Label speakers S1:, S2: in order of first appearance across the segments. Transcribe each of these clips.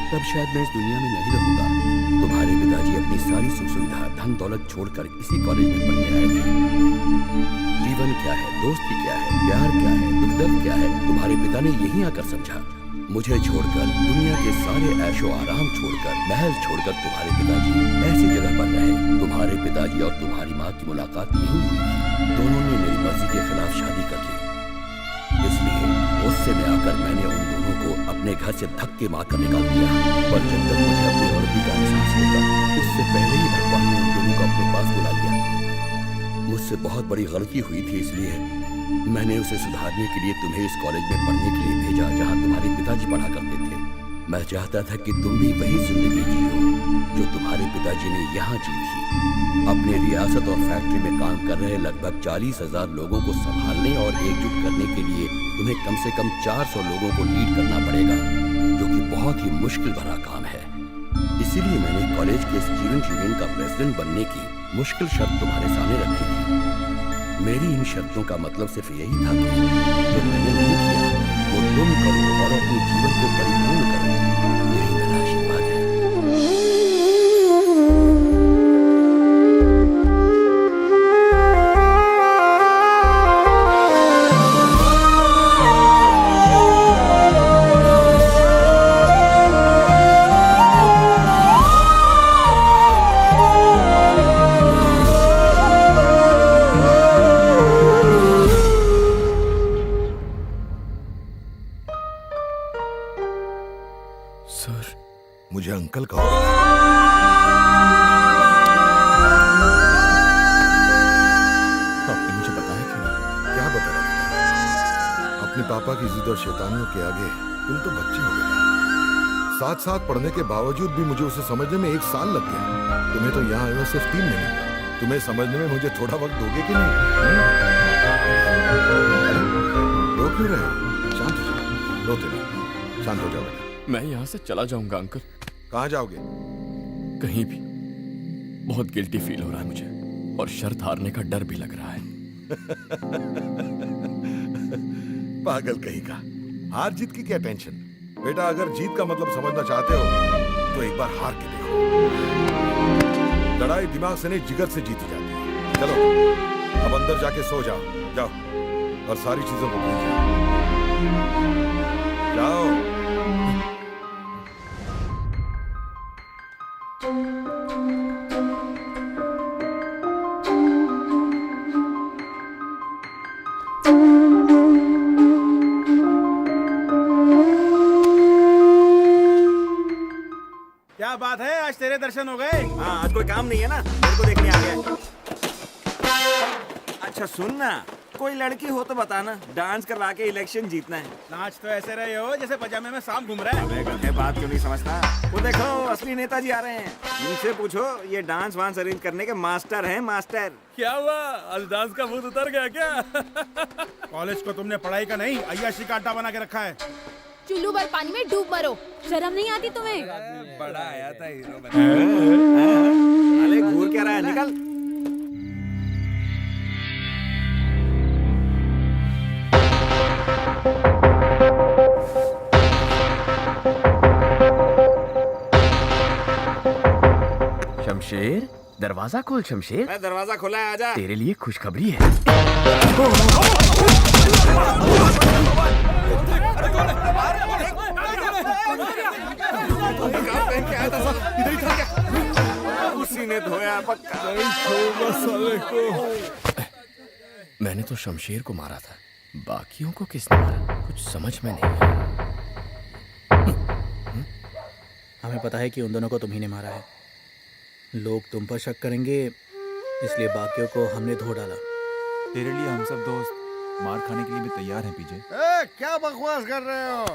S1: तब शायद मैं इस दुनिया में नहीं रहूंगा। तुम्हारे पिताजी अपनी सारी सुख सुविधा धन दौलत छोड़कर इसी कॉलेज में पढ़ने आए थे। जीवन क्या है, दोस्ती क्या है, प्यार क्या है, दुख दर्द क्या है, तुम्हारे पिता ने यहीं आकर समझा। मुझे छोड़कर, दुनिया के सारे ऐशो आराम छोड़कर, महल छोड़कर तुम्हारे पिताजी ऐसी जगह पर रहे। तुम्हारे पिताजी और तुम्हारी माँ की मुलाकात नहीं हुई थी। दोनों ने मेरी मर्जी के खिलाफ शादी कर ली। इसलिए गुस्से में आकर मैंने उन दोनों को अपने घर से धक्के मारकर निकाल दिया। पर जब तक मुझे अपनी गलती का एहसास होगा, उससे पहले ही भगवान ने उन दोनों को अपने पास बुला लिया। मुझसे बहुत बड़ी गलती हुई थी, इसलिए मैंने उसे सुधारने के लिए तुम्हें इस कॉलेज में पढ़ने के लिए भेजा जहाँ तुम्हारे पिताजी पढ़ा करते थे। मैं चाहता था कि तुम भी वही जिंदगी जियो जो तुम्हारे पिताजी ने यहाँ जी थी। अपने रियासत और फैक्ट्री में काम कर रहे लगभग 40,000 लोगों को संभालने और एकजुट करने के लिए तुम्हें कम से कम 400 लोगों को लीड करना पड़ेगा, जो कि बहुत ही मुश्किल भरा काम है। इसीलिए मैंने कॉलेज के स्टूडेंट यूनियन का प्रेसिडेंट बनने की मुश्किल शर्त तुम्हारे सामने रखी थी। मेरी इन शर्तों का मतलब सिर्फ यही था कि जो मैंने नहीं किया वो तुम करो और अपने जीवन को परिपूर्ण करो। यही मेरा आशीर्वाद है।
S2: मुझे अंकल कहो।
S1: आपने मुझे बताया क्यों नहीं?
S2: क्या बताया? अपने पापा की जिद और शैतानियों के आगे तुम तो बच्चे हो गए। साथ साथ पढ़ने के बावजूद भी मुझे उसे समझने में 1 साल लग गया। तुम्हें तो यहाँ आए सिर्फ 3 महीने। तुम्हें समझने में मुझे थोड़ा वक्त दोगे कि नहीं? रो क्यों रहे हो? शांत हो जाओ। रोते नहीं, शांत हो जाओ बेटा।
S1: मैं यहाँ से चला जाऊंगा अंकल।
S2: कहाँ जाओगे?
S1: कहीं भी। बहुत गिल्टी फील हो रहा है मुझे और शर्त हारने का डर भी लग रहा है।
S2: पागल कहीं का। हार जीत की क्या टेंशन? बेटा अगर जीत का मतलब समझना चाहते हो तो एक बार हार के देखो। लड़ाई दिमाग से नहीं जिगर से जीती जाती है। चलो अब अंदर जाके सो जाओ। जाओ और सारी चीजों को भूल जाओ। जाओ।
S3: क्या बात है, आज तेरे दर्शन हो गए?
S4: हाँ, आज कोई काम नहीं है ना, मेरे को देखने आ गया। अच्छा सुन ना, कोई लड़की हो तो बताना, डांस करवा के इलेक्शन जीतना है।
S3: नाच तो ऐसे रहे हो जैसे पजामे में सांप घूम रहा है।
S4: अबे बात क्यों नहीं समझता? वो देखो असली नेताजी आ रहे हैं। इनसे पूछो, ये डांस वांस अरेंज करने के मास्टर हैं, मास्टर।
S3: क्या हुआ, आज डांस का भूत उतर गया क्या? कॉलेज को तुमने पढ़ाई का नहीं अय्याशी का अड्डा बना के रखा है।
S5: चुल्लू भर पानी में डूब मरो, शर्म नहीं आती तुम्हें?
S4: बड़ा आया था हीरो बना। अरे घूर क्या रहा है, निकल।
S1: शमशेर, दरवाजा खोल शमशेर।
S4: मैं दरवाजा खोला है, आजा।
S1: तेरे लिए खुशखबरी है।
S4: उसी ने धोया पक्का।
S1: मैंने तो शमशेर को मारा था, बाकियों को किसने मारा कुछ समझ में नहीं आया।
S6: हमें पता है कि उन दोनों को तुम्ही ने मारा है। लोग तुम पर शक करेंगे, इसलिए बाकियों को हमने धो डाला।
S7: तेरे लिए हम सब दोस्त मार खाने के लिए भी तैयार हैं पीजे।
S3: क्या बकवास कर रहे हो?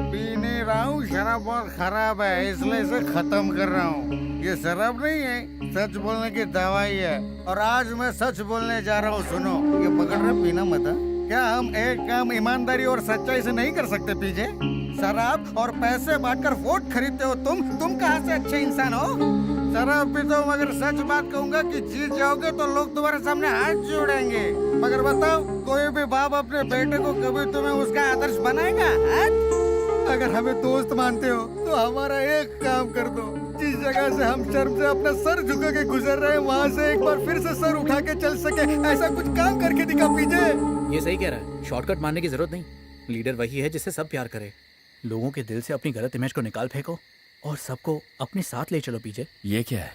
S3: पी नहीं रहा हूँ, शराब बहुत खराब है इसलिए इसे खत्म कर रहा हूँ।
S8: ये शराब नहीं है, सच बोलने की दवाई है। और आज मैं सच बोलने जा रहा हूँ, सुनो। ये पकड़ रहे, पीना मत। क्या हम एक काम ईमानदारी और सच्चाई से नहीं कर सकते पीजे? शराब और पैसे बांटकर वोट खरीदते हो तुम कहाँ से अच्छे इंसान हो? शराब पीते हो, मगर सच बात कहूँगा कि जीत जाओगे तो लोग तुम्हारे सामने हाथ जोड़ेंगे। मगर बताओ, कोई भी बाप अपने बेटे को कभी तुम्हें उसका आदर्श बनाएगा? अगर हमें दोस्त मानते हो तो हमारा एक काम कर दो। जिस जगह से हम शर्म से अपना सर झुका के गुजर रहे हैं, वहाँ से एक बार फिर से सर उठा के चल सके, ऐसा कुछ काम करके दिखा पीजे।
S6: ये सही कह रहा है, शॉर्टकट मारने की जरूरत नहीं। लीडर वही है जिससे सब प्यार करे। लोगों के दिल से अपनी गलत इमेज को निकाल फेंको और सबको अपने साथ ले चलो पीजे।
S1: ये क्या है?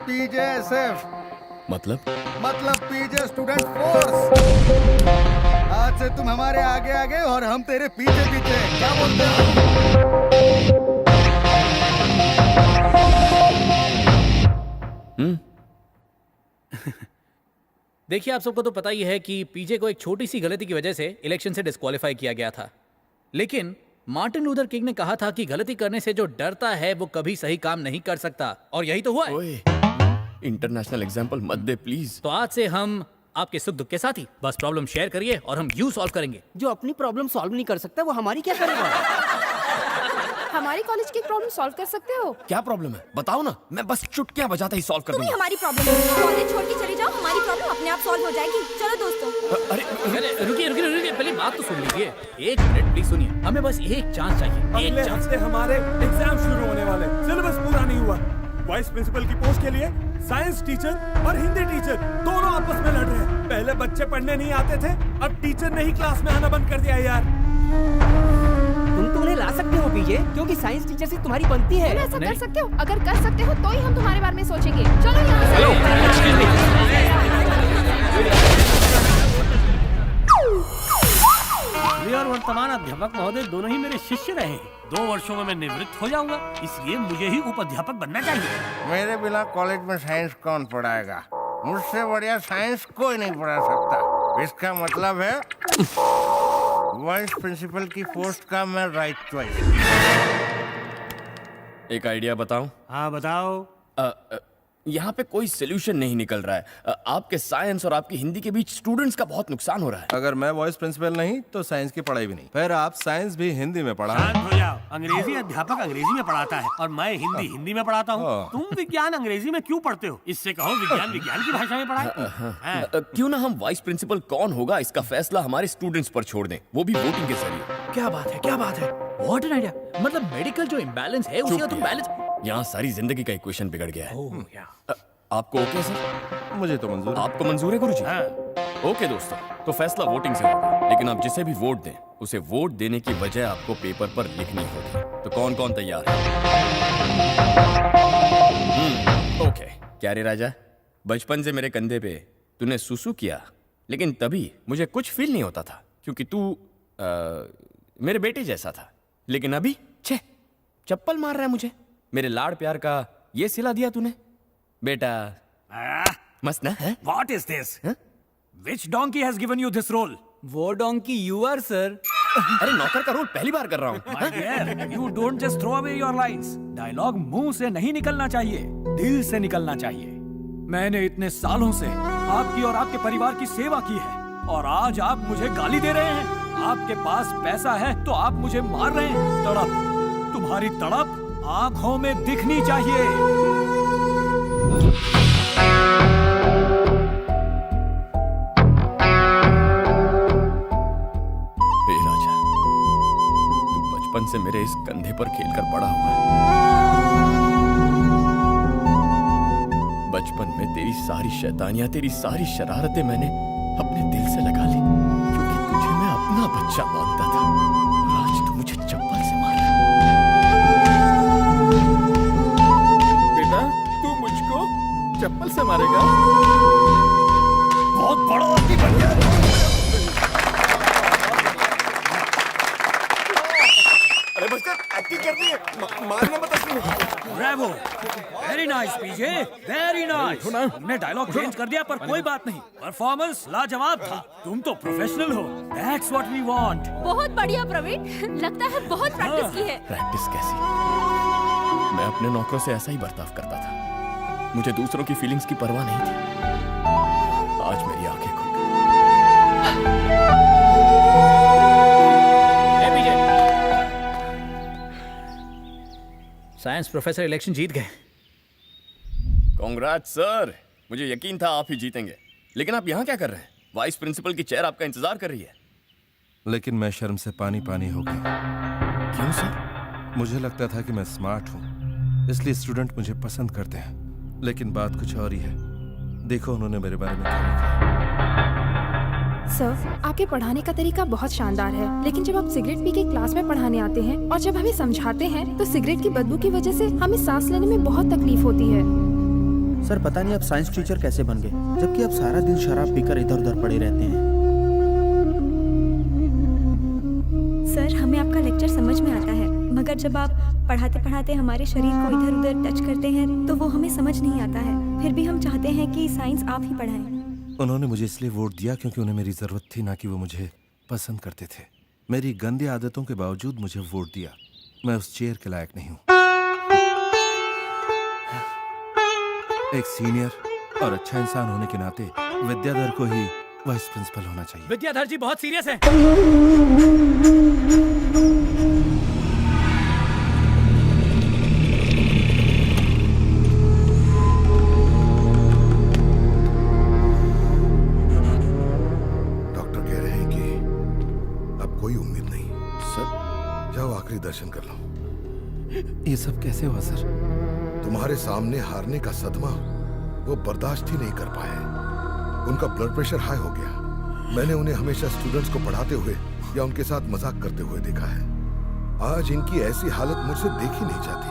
S8: पीजेएसएफ
S1: मतलब
S8: पीजे स्टूडेंट फोर्स। आज से तुम हमारे आगे आगे और हम तेरे पीछे पीछे। क्या बोलते हो?
S6: देखिए, आप सबको तो पता ही है कि पीजे को एक छोटी सी गलती की वजह से इलेक्शन से डिस्क्वालीफाई किया गया था। लेकिन मार्टिन लूथर किंग ने कहा था कि गलती करने से जो डरता है वो कभी सही काम नहीं कर सकता, और यही तो हुआ है।
S1: ओए, इंटरनेशनल एग्जाम्पल मत दे प्लीज।
S6: तो आज से हम आपके सुख दुख के साथी, बस प्रॉब्लम शेयर करिए और हम यूं सॉल्व करेंगे।
S9: जो अपनी प्रॉब्लम सॉल्व नहीं कर सकता वो हमारी क्या करेगा?
S5: हमारी कॉलेज की प्रॉब्लम सॉल्व कर सकते हो?
S1: क्या प्रॉब्लम है बताओ ना, मैं बस चुटकियां बजाता ही सॉल्व कर
S5: तुम्हें
S1: दूंगा।
S5: हमारी प्रॉब्लम है, कॉलेज छोड़ के चले जाओ, हमारी प्रॉब्लम अपने आप सॉल्व हो जाएगी। चलो दोस्तों।
S6: अरे रुकिए, पहले बात तो सुन लीजिए। एक मिनट प्लीज सुनिए, हमें बस एक चांस चाहिए।
S3: अगले हफ्ते हमारे एग्जाम शुरू होने वाले, सिलेबस पूरा नहीं हुआ। वाइस प्रिंसिपल की पोस्ट के लिए साइंस टीचर और हिंदी टीचर दोनों आपस में लड़ रहे हैं। पहले बच्चे पढ़ने नहीं आते थे, अब टीचर ने ही क्लास में आना बंद कर दिया यार।
S9: तुम तो उन्हें ला सकते हो पीजे, क्योंकि साइंस टीचर से तुम्हारी बनती है।
S5: तुम ऐसा कर सकते हो? अगर कर सकते हो तो ही हम तुम्हारे बारे में सोचेंगे। चलो यहाँ से।
S10: और वर्तमान अध्यापक महोदय दोनों ही मेरे शिष्य रहे। 2 वर्षों में मैं निवृत्त हो जाऊंगा, इसलिए मुझे ही उप अध्यापक बनना चाहिए।
S8: मेरे बिना कॉलेज में साइंस कौन पढ़ाएगा? मुझसे बढ़िया साइंस कोई नहीं पढ़ा सकता। इसका मतलब है वाइस प्रिंसिपल की पोस्ट का मैं राइट चॉइस।
S1: एक आइडिया बताऊं?
S10: हाँ बताओ।
S1: यहाँ पे कोई सोल्यूशन नहीं निकल रहा है। आपके साइंस और आपकी हिंदी के बीच स्टूडेंट्स का बहुत नुकसान हो रहा है।
S11: अगर मैं वाइस प्रिंसिपल नहीं तो साइंस की पढ़ाई भी नहीं। फिर आप साइंस भी हिंदी में पढ़ा।
S10: शांत हो जाओ। अंग्रेजी अध्यापक अंग्रेजी में पढ़ाता है और मैं हिंदी में पढ़ाता हूँ। तुम विज्ञान अंग्रेजी में क्यों पढ़ते हो? इससे कहो विज्ञान की भाषा में पढ़ाए।
S1: क्यों ना हम वाइस प्रिंसिपल कौन होगा इसका फैसला हमारे स्टूडेंट्स पर छोड़ दें, वो भी वोटिंग के जरिए।
S6: क्या बात है, व्हाट एन आइडिया। मतलब मेडिकल जो इम्बैलेंस है उसी का तुम बैलेंस।
S1: यहाँ सारी जिंदगी का इक्वेशन बिगड़ गया है। आपको ओके सर?
S11: मुझे तो मंजूर।
S1: आपको मंजूर है गुरुजी? ओके दोस्तों, तो फैसला वोटिंग से होगा, लेकिन आप जिसे भी वोट दें उसे वोट देने की वजह आपको पेपर पर लिखनी होगी। तो कौन कौन तैयार है? ओके। क्या रे राजा, बचपन से मेरे कंधे पे तूने सुसु किया, लेकिन तभी मुझे कुछ फील नहीं होता था क्योंकि तू मेरे बेटे जैसा था। लेकिन अभी छे चप्पल मार रहा है मुझे। मेरे लाड़ प्यार का ये सिला दिया तूने बेटा। मस्त ना है?
S10: What is this? Which donkey has given you this role?
S9: वो डोंकी यू आर सर।
S1: अरे नौकर का रोल पहली बार कर रहा हूँ।
S10: My dear, you don't just throw away your lines. Dialogue मुंह से नहीं निकलना चाहिए, दिल से निकलना चाहिए। मैंने इतने सालों से आपकी और आपके परिवार की सेवा की है और आज आप मुझे गाली दे रहे हैं। आपके पास पैसा है तो आप मुझे मार रहे हैं। तड़प, तुम्हारी तड़प आंखों में दिखनी चाहिए।
S1: राजा, तू बचपन से मेरे इस कंधे पर खेलकर बड़ा हुआ है। बचपन में तेरी सारी शैतानियां, तेरी सारी शरारतें मैंने अपने दिल से लगा ली क्योंकि तुझे मैं अपना बच्चा मानता था। और आज तू मुझे चप्पल से मार रहा है।
S3: बेटा, तू मुझको चप्पल से मारेगा?
S10: बहुत बड़ा आदमी बन गया।
S2: अरे बच्चा
S4: टीचर एक्टिंग करनी है, मारना मत असली में।
S10: ब्रेवो, वेरी नाइस पीजे, वेरी नाइस। तुमने डायलॉग चेंज कर दिया पर कोई बात नहीं, परफॉर्मेंस लाजवाब था। तुम तो प्रोफेशनल हो, दैट्स व्हाट वी वांट।
S5: बहुत बढ़िया प्रवीण, लगता है बहुत प्रैक्टिस की है।
S1: प्रैक्टिस कैसी? मैं अपने नौकरों से ऐसा ही बर्ताव करता था। मुझे दूसरों की फीलिंग्स की परवाह नहीं थी। आज मेरी आंखें खुल गई।
S6: साइंस प्रोफेसर इलेक्शन जीत गए।
S1: कांग्रेट्स सर, मुझे यकीन था आप ही जीतेंगे। लेकिन आप यहाँ क्या कर रहे हैं? वाइस प्रिंसिपल की चेयर आपका इंतजार कर रही है।
S11: लेकिन मैं शर्म से पानी पानी हो गया।
S1: क्यों सर?
S11: मुझे लगता था कि मैं स्मार्ट हूँ, इसलिए स्टूडेंट मुझे पसंद करते हैं। लेकिन बात कुछ और ही है। देखो उन्होंने मेरे बारे में क्या लिखा।
S5: सर, आपके पढ़ाने का तरीका बहुत शानदार है, लेकिन जब आप सिगरेट पी के क्लास में पढ़ाने आते हैं और जब हमें समझाते हैं तो सिगरेट की बदबू की वजह से हमें सांस लेने में बहुत तकलीफ होती है।
S9: सर पता नहीं आप साइंस टीचर कैसे बन गए, जबकि आप सारा दिन शराब पीकर इधर उधर पड़े रहते हैं।
S5: सर, हमें आपका लेक्चर समझ में आता है, मगर जब आप पढ़ाते पढ़ाते हमारे शरीर को इधर उधर टच करते हैं तो वो हमें समझ नहीं आता है। फिर भी हम चाहते हैं कि साइंस आप ही पढ़ाएं।
S11: उन्होंने मुझे इसलिए वोट दिया क्योंकि उन्हें मेरी जरूरत थी, ना कि वो मुझे पसंद करते थे। मेरी गंदी आदतों के बावजूद मुझे वोट दिया। मैं उस चेयर के लायक नहीं हूँ। एक सीनियर और अच्छा इंसान होने के नाते विद्याधर को ही वाइस प्रिंसिपल होना चाहिए।
S6: विद्याधर जी बहुत सीरियस है।
S2: डॉक्टर कह रहे हैं कि अब कोई उम्मीद नहीं। सर, जाओ आखिरी दर्शन कर लो।
S11: ये सब कैसे हुआ सर?
S2: तुम्हारे सामने हारने का सदमा वो बर्दाश्त ही नहीं कर पाए। उनका ब्लड प्रेशर हाई हो गया। मैंने उन्हें हमेशा स्टूडेंट्स को पढ़ाते हुए या उनके साथ मजाक करते हुए देखा है। आज इनकी ऐसी हालत मुझसे देखी नहीं जाती।